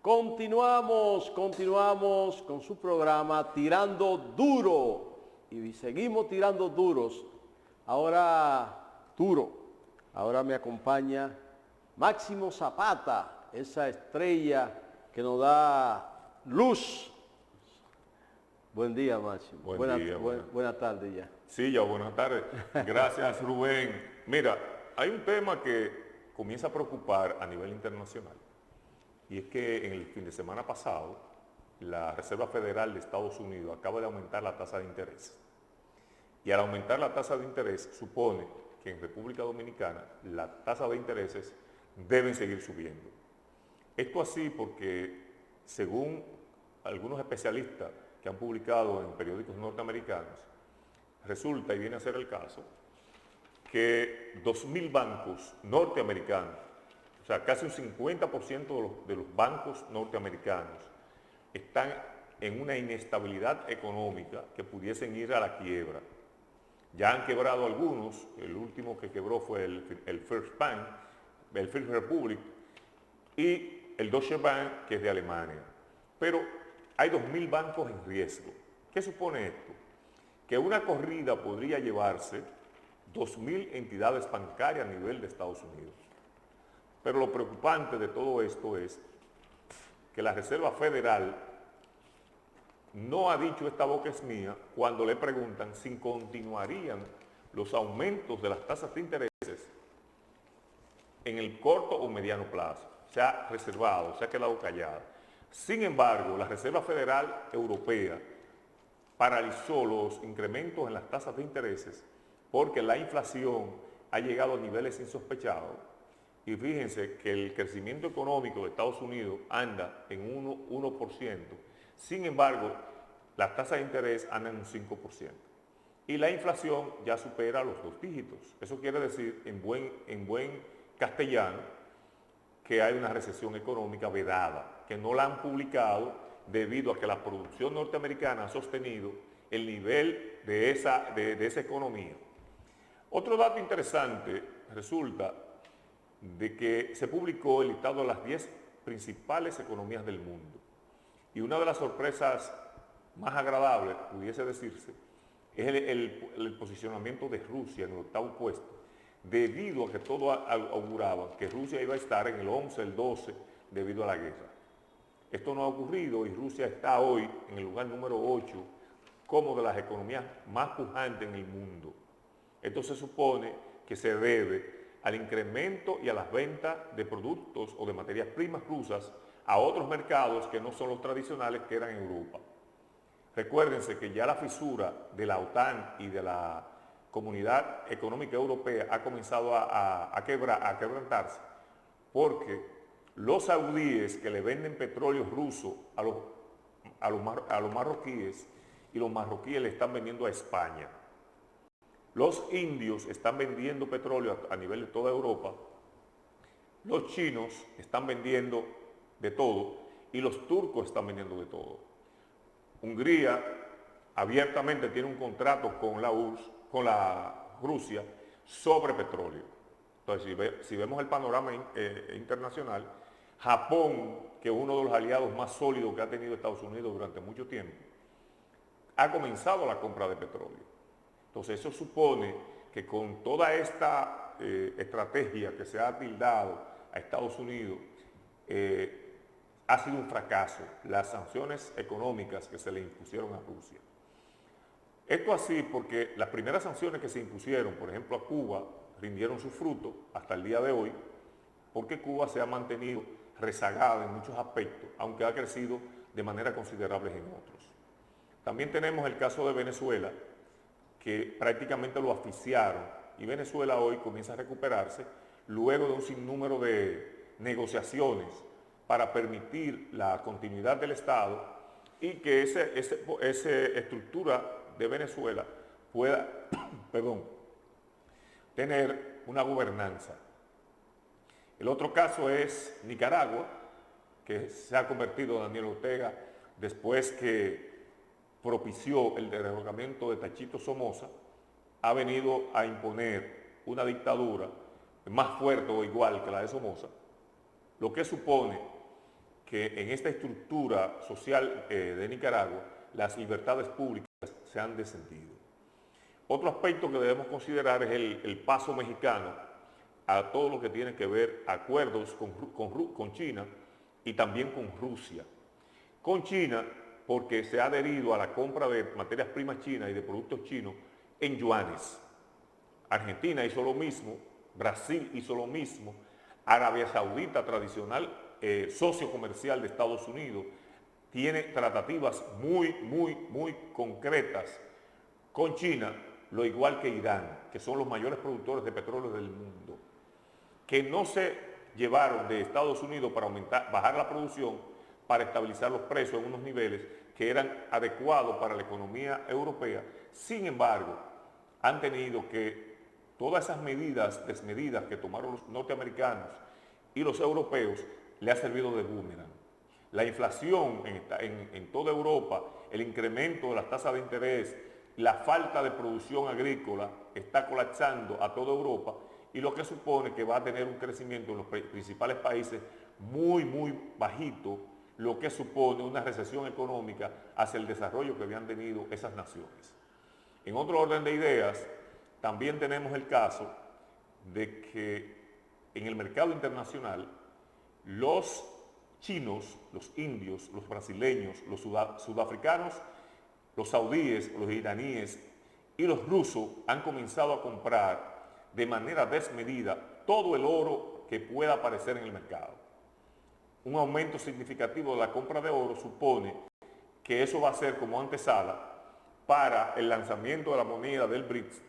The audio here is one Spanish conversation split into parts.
Continuamos con su programa Tirando Duro y seguimos tirando duros. Ahora me acompaña Máximo Zapata, esa estrella que nos da luz. Buen día, Máximo. Buenas tardes ya. Sí, ya, buenas tardes. Gracias, Rubén. Mira, hay un tema que comienza a preocupar a nivel internacional. Y es que en el fin de semana pasado, la Reserva Federal de Estados Unidos acaba de aumentar la tasa de interés. Y al aumentar la tasa de interés, supone que en República Dominicana las tasas de intereses deben seguir subiendo. Esto así porque, según algunos especialistas que han publicado en periódicos norteamericanos, resulta, y viene a ser el caso, que 2.000 bancos norteamericanos, o sea, casi un 50% de los bancos norteamericanos están en una inestabilidad económica que pudiesen ir a la quiebra. Ya han quebrado algunos, el último que quebró fue el First Bank, el First Republic y el Deutsche Bank, que es de Alemania. Pero hay 2.000 bancos en riesgo. ¿Qué supone esto? Que una corrida podría llevarse 2.000 entidades bancarias a nivel de Estados Unidos. Pero lo preocupante de todo esto es que la Reserva Federal no ha dicho esta boca es mía cuando le preguntan si continuarían los aumentos de las tasas de intereses en el corto o mediano plazo. Se ha reservado, se ha quedado callada. Sin embargo, la Reserva Federal Europea paralizó los incrementos en las tasas de intereses porque la inflación ha llegado a niveles insospechados. Y fíjense que el crecimiento económico de Estados Unidos anda en 1%. Sin embargo, las tasas de interés andan en un 5%. Y la inflación ya supera los 2 dígitos. Eso quiere decir, en buen castellano, que hay una recesión económica vedada, que no la han publicado debido a que la producción norteamericana ha sostenido el nivel de esa economía. Otro dato interesante resulta de que se publicó el listado de las 10 principales economías del mundo. Y una de las sorpresas más agradables, pudiese decirse, es el posicionamiento de Rusia en el 8º puesto, debido a que todo auguraba que Rusia iba a estar en el 11, el 12, debido a la guerra. Esto no ha ocurrido y Rusia está hoy en el lugar número 8 como de las economías más pujantes en el mundo. Esto se supone que se debe al incremento y a las ventas de productos o de materias primas rusas a otros mercados que no son los tradicionales que eran en Europa. Recuérdense que ya la fisura de la OTAN y de la Comunidad Económica Europea ha comenzado a quebrantarse porque los saudíes que le venden petróleo ruso a los marroquíes y los marroquíes le están vendiendo a España. Los indios están vendiendo petróleo a nivel de toda Europa, los chinos están vendiendo de todo y los turcos están vendiendo de todo. Hungría abiertamente tiene un contrato con la Rusia sobre petróleo. Entonces, si vemos el panorama internacional, Japón, que es uno de los aliados más sólidos que ha tenido Estados Unidos durante mucho tiempo, ha comenzado la compra de petróleo. Entonces eso supone que con toda esta estrategia que se ha tildado a Estados Unidos, ha sido un fracaso las sanciones económicas que se le impusieron a Rusia. Esto así porque las primeras sanciones que se impusieron, por ejemplo a Cuba, rindieron su fruto hasta el día de hoy, porque Cuba se ha mantenido rezagada en muchos aspectos, aunque ha crecido de manera considerable en otros. También tenemos el caso de Venezuela, que prácticamente lo asfixiaron y Venezuela hoy comienza a recuperarse luego de un sinnúmero de negociaciones para permitir la continuidad del Estado y que esa estructura de Venezuela pueda tener una gobernanza. El otro caso es Nicaragua, que se ha convertido Daniel Ortega después que propició el derrocamiento de Tachito Somoza, ha venido a imponer una dictadura más fuerte o igual que la de Somoza, lo que supone que en esta estructura social de Nicaragua las libertades públicas se han descendido. Otro aspecto que debemos considerar es el paso mexicano a todo lo que tiene que ver acuerdos con China y también con Rusia. Con China, porque se ha adherido a la compra de materias primas chinas y de productos chinos en yuanes. Argentina hizo lo mismo, Brasil hizo lo mismo, Arabia Saudita, tradicional socio comercial de Estados Unidos, tiene tratativas muy concretas con China, lo igual que Irán, que son los mayores productores de petróleo del mundo, que no se llevaron de Estados Unidos para bajar la producción, para estabilizar los precios en unos niveles que eran adecuados para la economía europea. Sin embargo, han tenido que todas esas medidas desmedidas que tomaron los norteamericanos y los europeos le ha servido de boomerang. La inflación en toda Europa, el incremento de las tasas de interés, la falta de producción agrícola está colapsando a toda Europa, y lo que supone que va a tener un crecimiento en los principales países muy bajito, lo que supone una recesión económica hacia el desarrollo que habían tenido esas naciones. En otro orden de ideas, también tenemos el caso de que en el mercado internacional los chinos, los indios, los brasileños, los sudafricanos, los saudíes, los iraníes y los rusos han comenzado a comprar de manera desmedida todo el oro que pueda aparecer en el mercado. Un aumento significativo de la compra de oro supone que eso va a ser como antesala para el lanzamiento de la moneda del BRICS,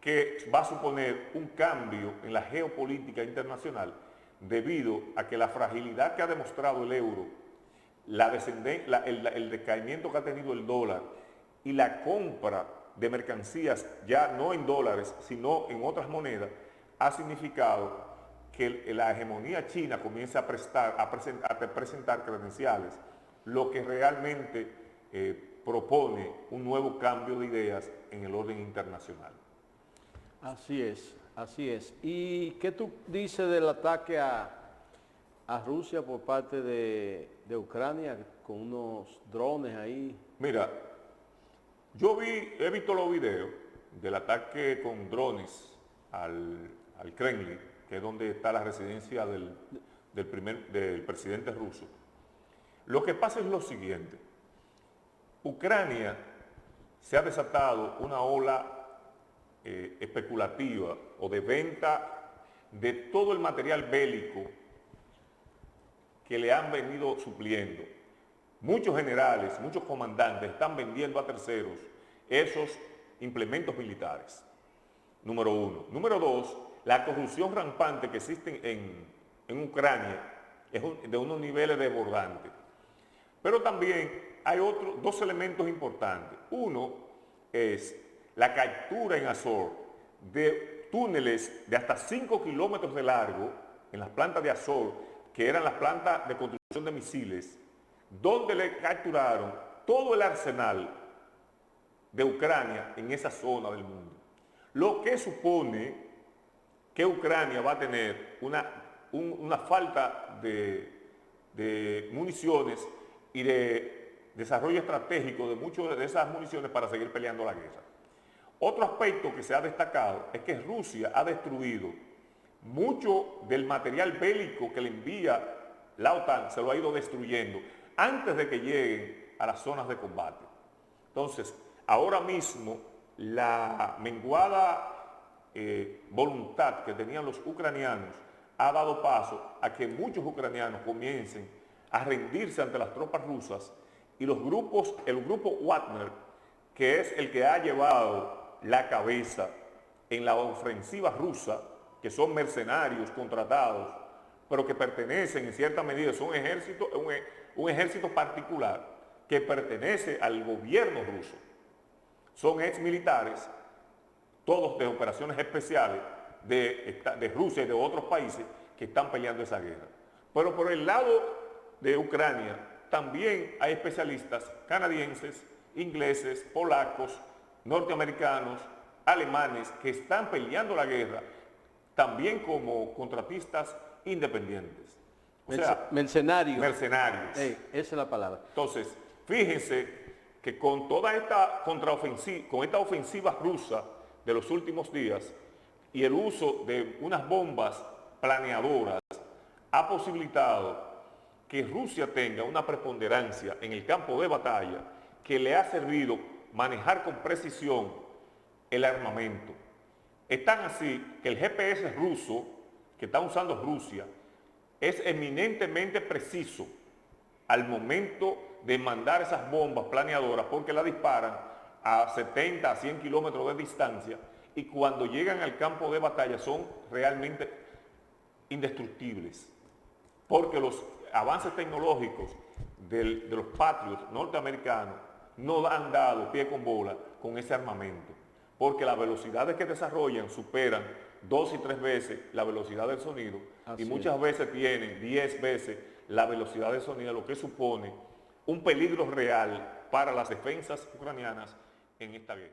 que va a suponer un cambio en la geopolítica internacional debido a que la fragilidad que ha demostrado el euro, el decaimiento que ha tenido el dólar y la compra de mercancías ya no en dólares sino en otras monedas, ha significado que la hegemonía china comienza a presentar credenciales, lo que realmente propone un nuevo cambio de ideas en el orden internacional. Así es, así es. ¿Y qué tú dices del ataque a Rusia por parte de Ucrania con unos drones ahí? Mira, he visto los videos del ataque con drones al Kremlin, que es donde está la residencia del presidente ruso. Lo que pasa es lo siguiente: Ucrania se ha desatado una ola especulativa o de venta de todo el material bélico que le han venido supliendo. Muchos generales, muchos comandantes están vendiendo a terceros esos implementos militares. Número uno. Número dos, la corrupción rampante que existe en Ucrania es de unos niveles desbordantes. Pero también hay dos elementos importantes. Uno es la captura en Azov de túneles de hasta 5 kilómetros de largo en las plantas de Azov, que eran las plantas de construcción de misiles, donde le capturaron todo el arsenal de Ucrania en esa zona del mundo. Lo que supone que Ucrania va a tener una falta de municiones y de desarrollo estratégico de muchas de esas municiones para seguir peleando la guerra. Otro aspecto que se ha destacado es que Rusia ha destruido mucho del material bélico que le envía la OTAN, se lo ha ido destruyendo antes de que lleguen a las zonas de combate. Entonces, ahora mismo la menguada voluntad que tenían los ucranianos ha dado paso a que muchos ucranianos comiencen a rendirse ante las tropas rusas, y el grupo Wagner, que es el que ha llevado la cabeza en la ofensiva rusa, que son mercenarios contratados, pero que pertenecen en cierta medida, son un ejército particular que pertenece al gobierno ruso. Son exmilitares, todos de operaciones especiales de Rusia y de otros países que están peleando esa guerra. Pero por el lado de Ucrania también hay especialistas canadienses, ingleses, polacos, norteamericanos, alemanes, que están peleando la guerra también como contratistas independientes. O sea, mercenarios. mercenarios. Esa es la palabra. Entonces, fíjense que con toda esta contraofensiva, con esta ofensiva rusa de los últimos días y el uso de unas bombas planeadoras, ha posibilitado que Rusia tenga una preponderancia en el campo de batalla que le ha servido manejar con precisión el armamento. Es tan así que el GPS ruso que está usando Rusia es eminentemente preciso al momento de mandar esas bombas planeadoras, porque la disparan a 70 a 100 kilómetros de distancia y cuando llegan al campo de batalla son realmente indestructibles, porque los avances tecnológicos de los Patriots norteamericanos no han dado pie con bola con ese armamento, porque las velocidades que desarrollan superan 2 y 3 veces la velocidad del sonido y muchas veces tienen 10 veces la velocidad del sonido, lo que supone un peligro real para las defensas ucranianas en esta guerra.